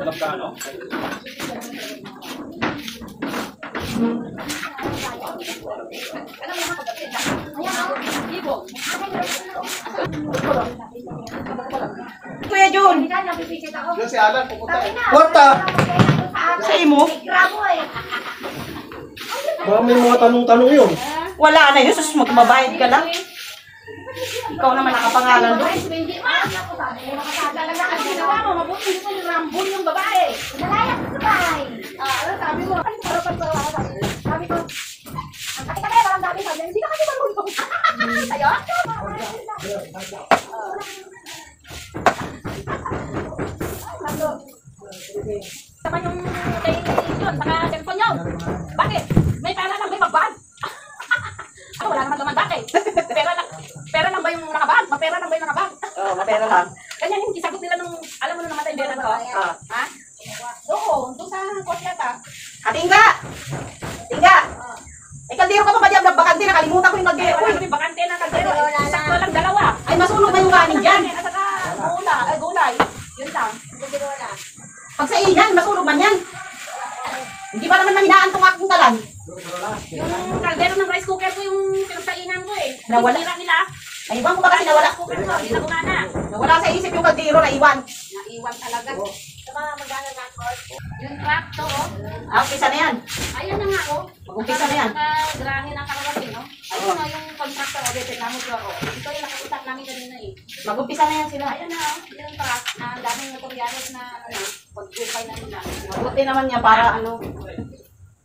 Talap ka, no? Kuya Jun. Yung si Alan, pupunta eh. Kwarta! Sa imo? Baka may mga tanong-tanong yun. Wala na yun. Sus, magbabayad ka lang. Ikaw naman nakapangalan doon. Rambol yung babae. Nalayak sa bahay. Sabi mo, sabi ko, ang kati-kati, parang sabi sabi, hindi ka kasi marunong. Sa'yo? Sama yung kay yun, saka cellphone nyo. Bakit? May pera lang, may magbahal. Wala naman naman dati. Pera lang ba yung nakabahal? Mapera lang ba yung nakabahal? Oo, mapera lang. Kanya yung isagot nila nung, alam mo nung namatay din na to? Ha? Oo, doon sa kosyata. Atingga! Atingga! Ay, kaldero ka pa ba dyan? Bakante, nakalimutan ko yung kaldero. Wala kami bakante na kaldero. Sakto lang dalawa. Ay, masunog ba yung kanin dyan? At saka gulay. Yun lang. Pag sa iyan, masunog man yan. Hindi pa naman mahinaan itong aking talan. Yung kaldero ng rice cooker ko yung pinagkainan ko eh. Nawala. Sinira nila. Naiwan ko ba kasi nawala? Cooker ko, hindi na gumana. Nawala sa isip yung kaldero, naiwan. Naiwan talaga. Sa mga magana na yung trap to, oh. Ah, umpisa na yan. Ayun na nga, oh. Mag-umpisa na yan. Nakagrahe ng kalawasin, no? Ayun na yung contractor, oh. Dito namin ko, oh. Ito yung nakikita namin kanina eh. Mag-umpisa na yan sila. Ayun na, oh. Yung trap na daming materials na, ano, pag-gupay na nila. Mabuti naman niya para ano.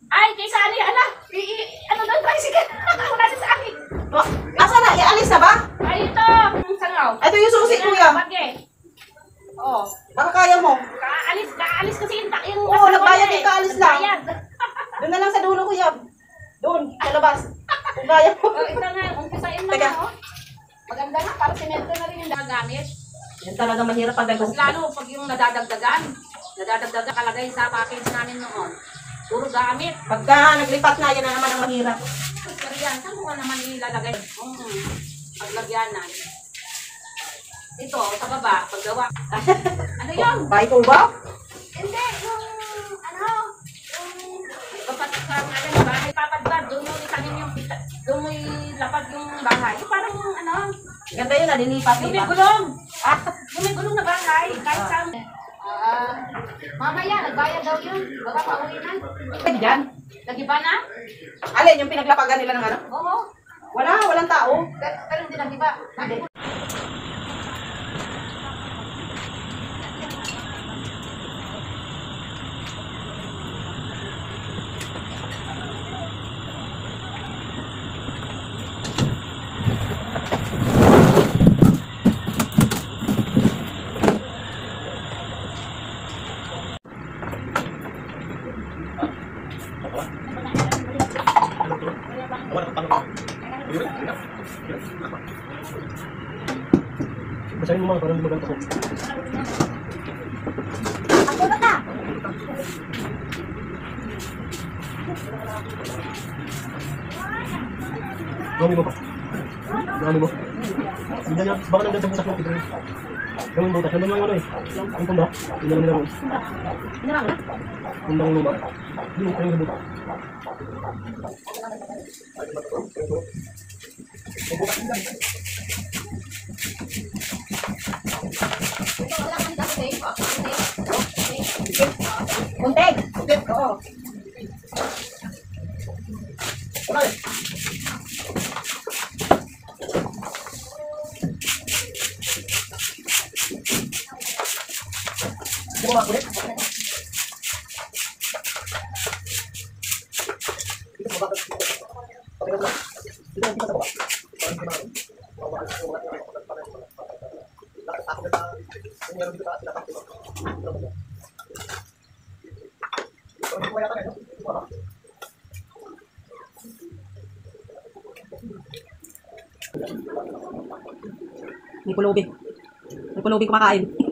Ay, kay Sally, ala! Ano doon, tricycle? Wala siya sa akin. Oh, asa na? Ialis na ba? Ay, ito! Ang sangaw. Ito yung susi, kuya. Bagay. Oo. Baka kaya mo. Kaalis kasi yung Oo, nagbayad yung kaalis lang. Nagbayad. Doon na lang sa dulo, kuya. Doon, sa labas. Kung kaya mo. Oh, ito nga, umpisain na Teka. nga, oh. Maganda nga, para semento na rin yung nagagamit. Yan talaga mahirap pag Mas lalo pag yung nadadagdagan kalagay sa package namin noon. Puro gamit. Pagka naglipat na, yan na naman ang mahirap. Pero yan, saan mo nga naman ilalagay? Paglagyanan. Ito, sa baba, paggawa. Ano yun? Bahay ko ba? Hindi, yung papatag ng bahay, papadbad, doon mo isanin yung doon mo ilapag yung bahay. Yung parang Ganda yun, nalilipat. yung may gulong. Yung may gulong na bahay, kahit saan. Mamaya, nagbayad daw yun. Baka pauwi na. Pwede dyan. Nagiba na? Alin, yung pinaglapagan nila ng ano? Oo. Walang tao. Pero hindi nagiba. Hindi. Basahin mo mga parang maganda ko. Ako na ka. Gawin mo pa. Gawin mo. Hindi niya, baka nandiyan sa butas ng tigre. Gawin mo, tapos naman yung ano eh. Ang tunda, hindi naman nila. Hinarang na. Tundang luma. Hindi, kayo sa butas. Kunting. Oo. Okay. Hindi mo makulit. May pulubi. May pulubi kumakain.